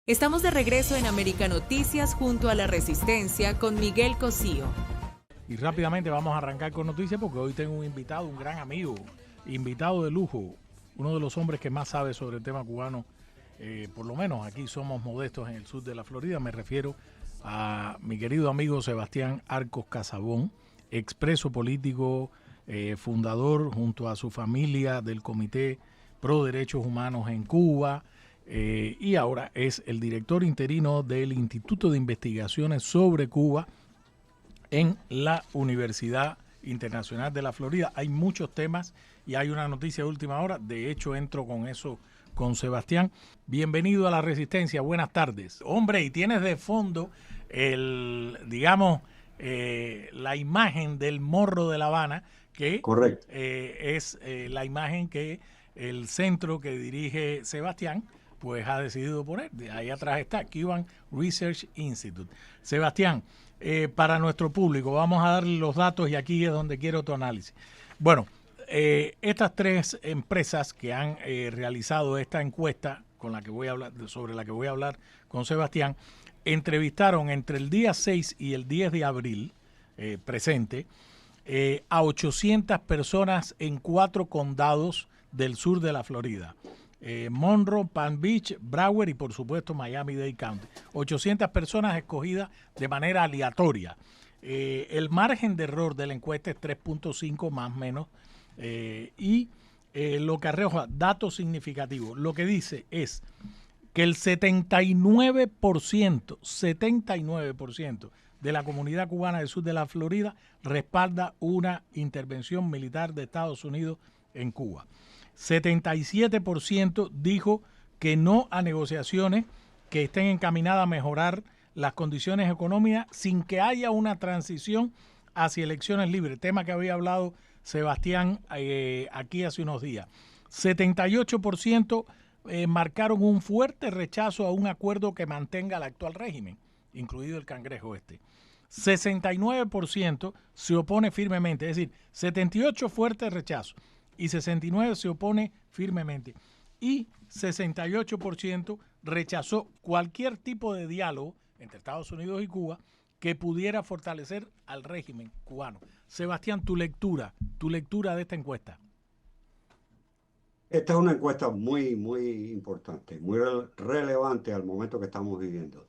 Estamos de regreso en América Noticias junto a La Resistencia con Miguel Cosío. Y rápidamente vamos a arrancar con noticias porque hoy tengo un invitado, un gran amigo, invitado de lujo, uno de los hombres que más sabe sobre el tema cubano. Por lo menos aquí somos modestos en el sur de la Florida. Me refiero a mi querido amigo Sebastián Arcos Casabón, expreso político, fundador junto a su familia del Comité Pro Derechos Humanos en Cuba, y ahora es el director interino del Instituto de Investigaciones sobre Cuba en la Universidad Internacional de la Florida. Hay muchos temas y hay una noticia de última hora. De hecho, entro con eso con Sebastián. Bienvenido a La Resistencia. Buenas tardes. Hombre, y tienes de fondo la imagen del Morro de La Habana, que Correcto. es la imagen que el centro que dirige Sebastián pues ha decidido poner. De ahí atrás está Cuban Research Institute. Sebastián, para nuestro público, vamos a darle los datos y aquí es donde quiero tu análisis. Bueno, estas tres empresas que han realizado esta encuesta con la que voy a hablar, sobre la que voy a hablar con Sebastián, entrevistaron entre el día 6 y el 10 de abril presente a 800 personas en 4 condados del sur de la Florida. Monroe, Palm Beach, Broward y por supuesto Miami-Dade County. 800 personas escogidas de manera aleatoria. El margen de error de la encuesta es 3.5 más o menos, lo que arroja datos significativos. Lo que dice es que el 79% de la comunidad cubana del sur de la Florida respalda una intervención militar de Estados Unidos en Cuba. 77% dijo que no a negociaciones que estén encaminadas a mejorar las condiciones económicas sin que haya una transición hacia elecciones libres, tema que había hablado Sebastián aquí hace unos días. 78% marcaron un fuerte rechazo a un acuerdo que mantenga el actual régimen, incluido el Cangrejo Este. 69% se opone firmemente, es decir, 78% fuerte rechazo y 69% se opone firmemente. Y 68% rechazó cualquier tipo de diálogo entre Estados Unidos y Cuba que pudiera fortalecer al régimen cubano. Sebastián, tu lectura de esta encuesta. Esta es una encuesta muy importante, muy relevante al momento que estamos viviendo.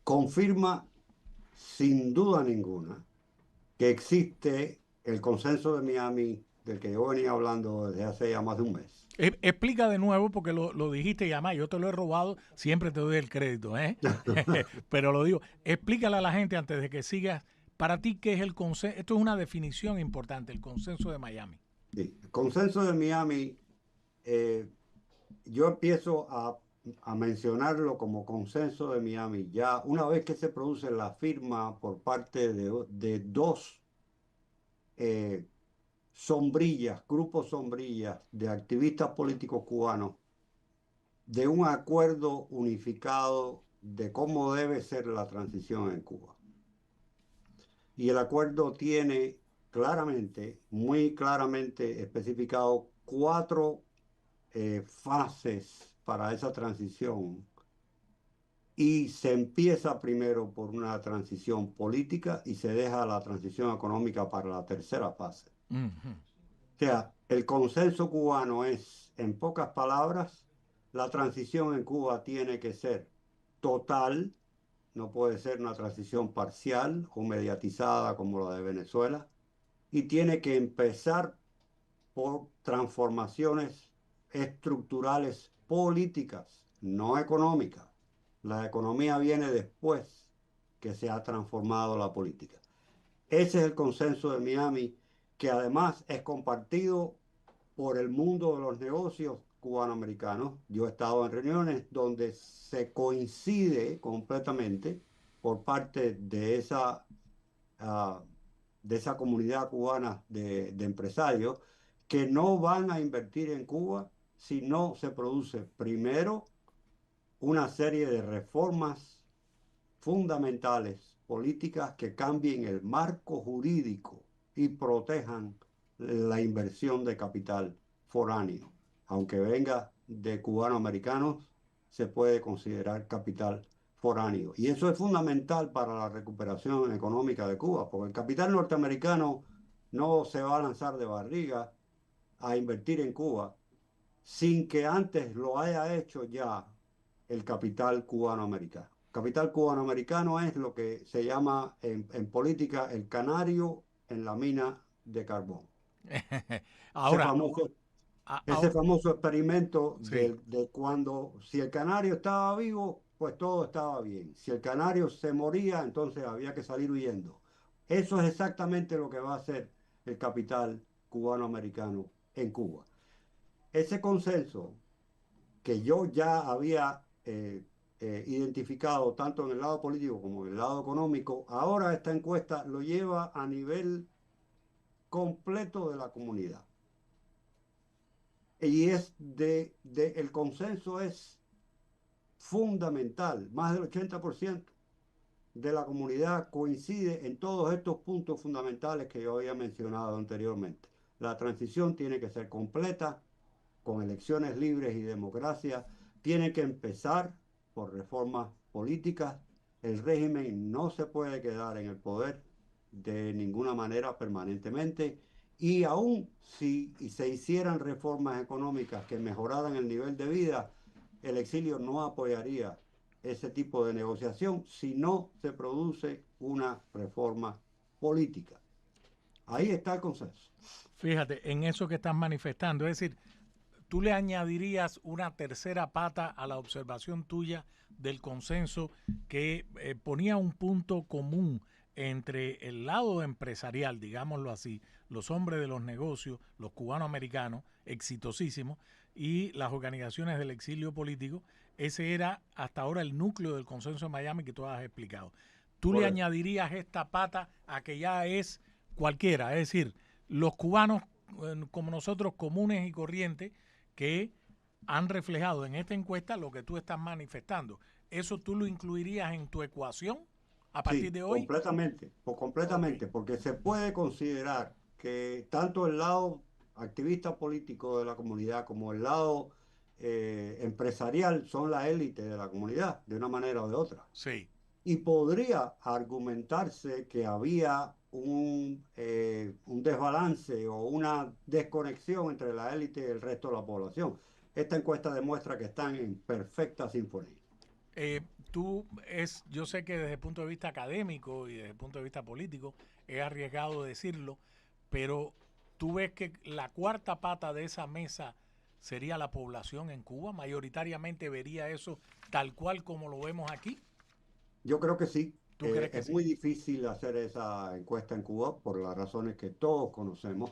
Confirma sin duda ninguna que existe el consenso de Miami del que yo venía hablando desde hace ya más de un mes. Explica de nuevo porque lo dijiste y además yo te lo he robado, siempre te doy el crédito, pero lo digo, explícale a la gente antes de que sigas, para ti qué es el consenso. Esto es una definición importante, el consenso de Miami. Sí, el consenso de Miami, yo empiezo a mencionarlo como consenso de Miami ya una vez que se produce la firma por parte de dos eh, grupos sombrillas de activistas políticos cubanos, de un acuerdo unificado de cómo debe ser la transición en Cuba. Y el acuerdo tiene claramente, muy claramente especificado 4 fases para esa transición. Y se empieza primero por una transición política y se deja la transición económica para la tercera fase. O sea, el consenso cubano es, en pocas palabras, la transición en Cuba tiene que ser total, no puede ser una transición parcial o mediatizada como la de Venezuela, y tiene que empezar por transformaciones estructurales políticas, no económicas. La economía viene después que se ha transformado la política. Ese es el consenso de Miami, que además es compartido por el mundo de los negocios cubanoamericanos. Yo he estado en reuniones donde se coincide completamente por parte uh, de esa comunidad cubana de empresarios que no van a invertir en Cuba si no se produce primero una serie de reformas fundamentales, políticas que cambien el marco jurídico y protejan la inversión de capital foráneo, aunque venga de cubanoamericanos, se puede considerar capital foráneo. Y eso es fundamental para la recuperación económica de Cuba, porque el capital norteamericano no se va a lanzar de barriga a invertir en Cuba sin que antes lo haya hecho ya el capital cubano-americano. Capital cubano-americano es lo que se llama en política el canario en la mina de carbón. Ese Ahora, famoso, ese ahora, famoso experimento sí. de cuando si el canario estaba vivo, pues todo estaba bien. Si el canario se moría, entonces había que salir huyendo. Eso es exactamente lo que va a hacer el capital cubano-americano en Cuba. Ese consenso que yo ya había identificado tanto en el lado político como en el lado económico, ahora esta encuesta lo lleva a nivel completo de la comunidad. Y el consenso es fundamental. Más del 80% de la comunidad coincide en todos estos puntos fundamentales que yo había mencionado anteriormente. La transición tiene que ser completa, con elecciones libres y democracia, tiene que empezar por reformas políticas. El régimen no se puede quedar en el poder de ninguna manera permanentemente, y aún si se hicieran reformas económicas que mejoraran el nivel de vida, el exilio no apoyaría ese tipo de negociación si no se produce una reforma política. Ahí está el consenso. Fíjate, en eso que estás manifestando, es decir, ¿tú le añadirías una tercera pata a la observación tuya del consenso que ponía un punto común entre el lado empresarial, digámoslo así, los hombres de los negocios, los cubanoamericanos, exitosísimos, y las organizaciones del exilio político? Ese era hasta ahora el núcleo del consenso de Miami que tú has explicado. ¿Tú le Correcto. añadirías esta pata a que ya es cualquiera? Es decir, los cubanos como nosotros, comunes y corrientes, que han reflejado en esta encuesta lo que tú estás manifestando. ¿Eso tú lo incluirías en tu ecuación a partir Sí, de hoy? completamente, o Ok. completamente, porque se puede considerar que tanto el lado activista político de la comunidad como el lado empresarial son la élite de la comunidad, de una manera o de otra. Sí. Y podría argumentarse que había un desbalance o una desconexión entre la élite y el resto de la población. Esta encuesta demuestra que están en perfecta sinfonía. Eh, yo sé que desde el punto de vista académico y desde el punto de vista político es arriesgado decirlo, pero tú ves que la cuarta pata de esa mesa sería la población en Cuba, mayoritariamente vería eso tal cual como lo vemos aquí. Yo creo que sí. ¿Tú crees que Es sí? muy difícil hacer esa encuesta en Cuba por las razones que todos conocemos.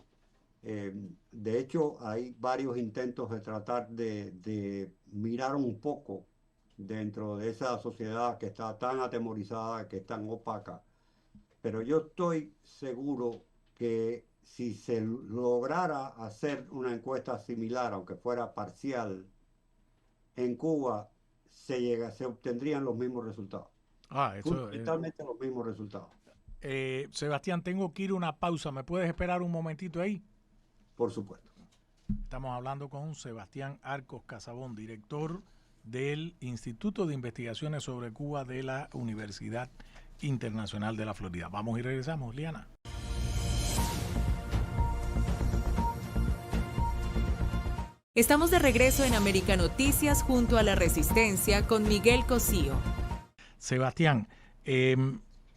Eh, de hecho, hay varios intentos de tratar de mirar un poco dentro de esa sociedad que está tan atemorizada, que es tan opaca. Pero yo estoy seguro que si se lograra hacer una encuesta similar, aunque fuera parcial, en Cuba se obtendrían los mismos resultados. Ah, eso Fundamentalmente los mismos resultados. Sebastián, tengo que ir a una pausa. ¿Me puedes esperar un momentito ahí? Por supuesto. Estamos hablando con Sebastián Arcos Casabón, director del Instituto de Investigaciones sobre Cuba de la Universidad Internacional de la Florida. Vamos y regresamos, Liana. Estamos de regreso en América Noticias junto a La Resistencia con Miguel Cosío. Sebastián,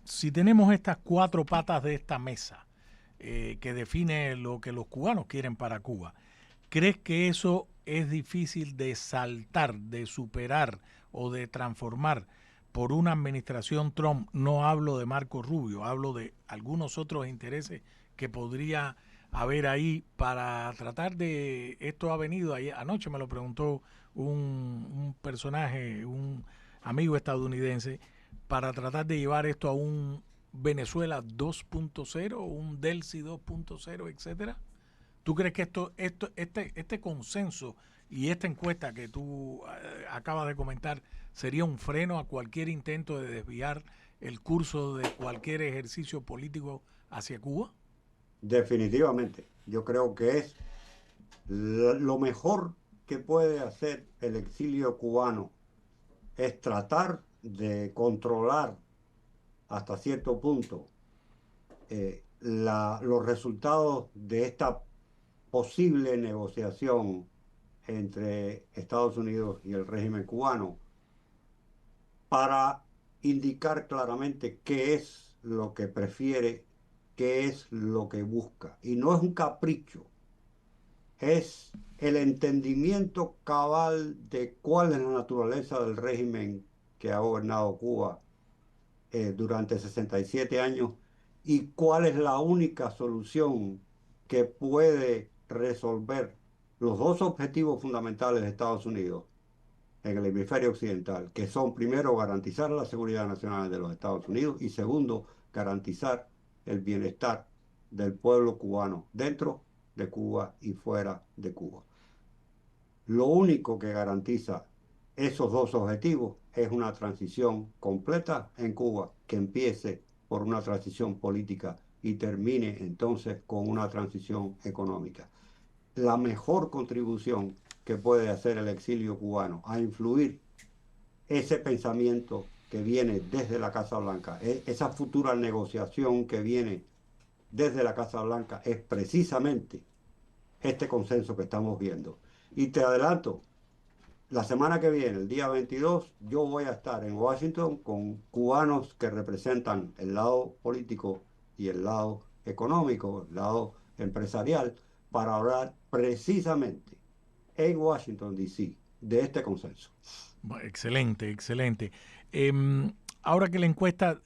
si tenemos estas cuatro patas de esta mesa que define lo que los cubanos quieren para Cuba, ¿crees que eso es difícil de saltar, de superar o de transformar por una administración Trump? No hablo de Marco Rubio, hablo de algunos otros intereses que podría haber ahí para tratar de... Esto ha venido, anoche me lo preguntó un personaje, un amigo estadounidense, para tratar de llevar esto a un Venezuela 2.0, un Delcy 2.0, etcétera. ¿Tú crees que este consenso y esta encuesta que tú acabas de comentar sería un freno a cualquier intento de desviar el curso de cualquier ejercicio político hacia Cuba? Definitivamente. Yo creo que es lo mejor que puede hacer el exilio cubano es tratar de controlar hasta cierto punto los resultados de esta posible negociación entre Estados Unidos y el régimen cubano para indicar claramente qué es lo que prefiere, qué es lo que busca. Y no es un capricho, es el entendimiento cabal de cuál es la naturaleza del régimen que ha gobernado Cuba durante 67 años y cuál es la única solución que puede resolver los dos objetivos fundamentales de Estados Unidos en el hemisferio occidental, que son primero garantizar la seguridad nacional de los Estados Unidos y segundo garantizar el bienestar del pueblo cubano dentro de Cuba y fuera de Cuba. Lo único que garantiza esos dos objetivos es una transición completa en Cuba que empiece por una transición política y termine entonces con una transición económica. La mejor contribución que puede hacer el exilio cubano a influir ese pensamiento que viene desde la Casa Blanca, esa futura negociación que viene desde la Casa Blanca es precisamente este consenso que estamos viendo. Y te adelanto, la semana que viene, el día 22, yo voy a estar en Washington con cubanos que representan el lado político y el lado económico, el lado empresarial, para hablar precisamente en Washington, D.C., de este consenso. Excelente, excelente. Ahora que la encuesta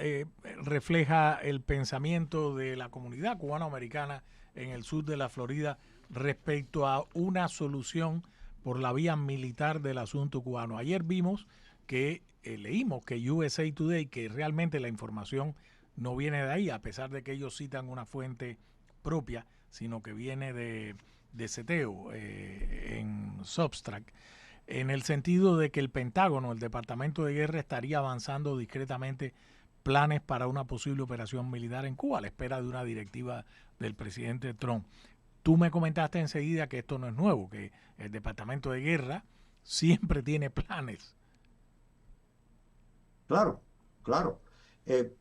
refleja el pensamiento de la comunidad cubanoamericana en el sur de la Florida respecto a una solución por la vía militar del asunto cubano. Ayer vimos que leímos que USA Today, que realmente la información no viene de ahí, a pesar de que ellos citan una fuente propia, sino que viene de seteo en Substract, en el sentido de que el Pentágono, el Departamento de Guerra, estaría avanzando discretamente planes para una posible operación militar en Cuba a la espera de una directiva del presidente Trump. Tú me comentaste enseguida que esto no es nuevo, que el Departamento de Guerra siempre tiene planes. Claro, claro. Eh,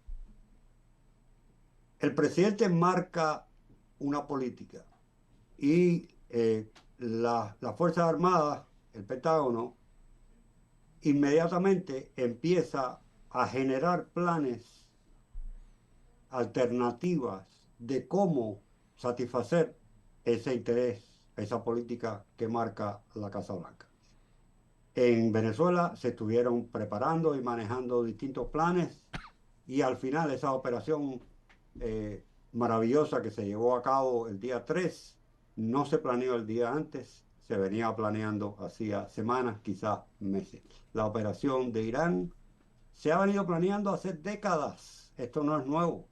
el presidente marca una política y las Fuerzas Armadas, el Pentágono, inmediatamente empieza a generar planes, alternativas de cómo satisfacer ese interés, esa política que marca la Casa Blanca. En Venezuela se estuvieron preparando y manejando distintos planes y al final esa operación maravillosa que se llevó a cabo el día 3 no se planeó el día antes, se venía planeando hacía semanas, quizás meses. La operación de Irán se ha venido planeando hace décadas, esto no es nuevo.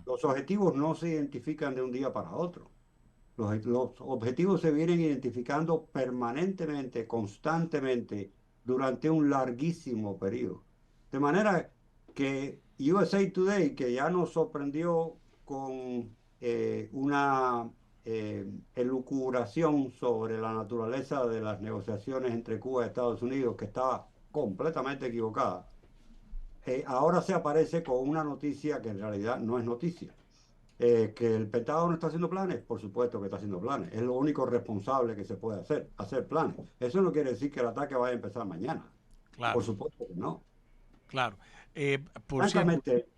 Los objetivos no se identifican de un día para otro. Los objetivos se vienen identificando permanentemente, constantemente, durante un larguísimo periodo. De manera que USA Today, que ya nos sorprendió con una elucubración sobre la naturaleza de las negociaciones entre Cuba y Estados Unidos, que estaba completamente equivocada, ahora se aparece con una noticia que en realidad no es noticia. Que el Pentágono está haciendo planes, por supuesto que está haciendo planes. Es lo único responsable que se puede hacer planes. Eso no quiere decir que el ataque vaya a empezar mañana. Por Claro, supuesto que no. claro. Por cierto, Francamente,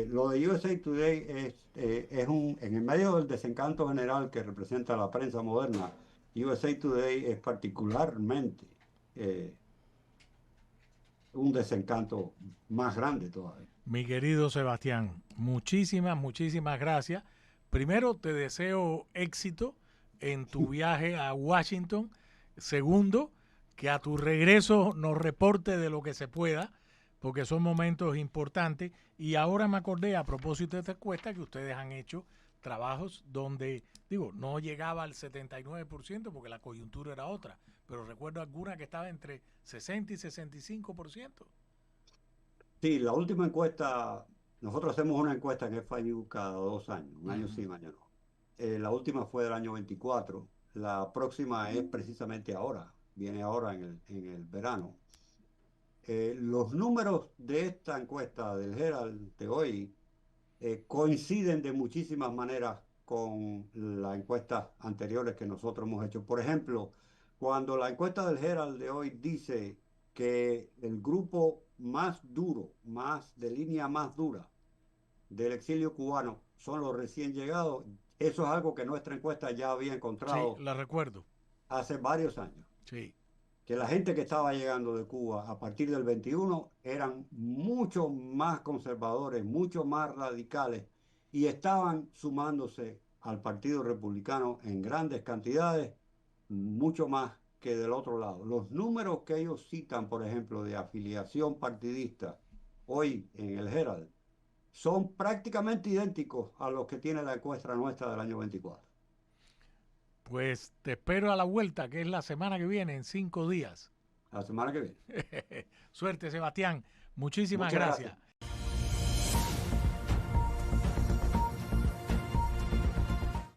lo de USA Today en el medio del desencanto general que representa la prensa moderna, USA Today es particularmente eh, un desencanto más grande todavía. mi querido Sebastián, muchísimas, muchísimas gracias. Primero, te deseo éxito en tu viaje a Washington. Segundo, que a tu regreso nos reporte de lo que se pueda, porque son momentos importantes. Y ahora me acordé, a propósito de esta encuesta, que ustedes han hecho trabajos donde, digo, no llegaba al 79% porque la coyuntura era otra, pero recuerdo alguna que estaba entre 60 y 65%. Sí, la última encuesta, nosotros hacemos una encuesta en FIU cada 2 años, un año sí, un año no. La última fue del año 24, la próxima es precisamente ahora, viene ahora en el verano. los números de esta encuesta del Herald de hoy coinciden de muchísimas maneras con las encuestas anteriores que nosotros hemos hecho. Por ejemplo, cuando la encuesta del Herald de hoy dice que el grupo más duro, más de línea más dura del exilio cubano son los recién llegados, eso es algo que nuestra encuesta ya había encontrado. Sí, la recuerdo. Hace varios años. Sí. Que la gente que estaba llegando de Cuba a partir del 21 eran mucho más conservadores, mucho más radicales y estaban sumándose al Partido Republicano en grandes cantidades, mucho más que del otro lado. Los números que ellos citan, por ejemplo, de afiliación partidista hoy en el Herald, son prácticamente idénticos a los que tiene la encuesta nuestra del año 24. Pues te espero a la vuelta, que es la semana que viene, en 5 días. La semana que viene. Suerte, Sebastián. Muchísimas Muchas gracias. gracias.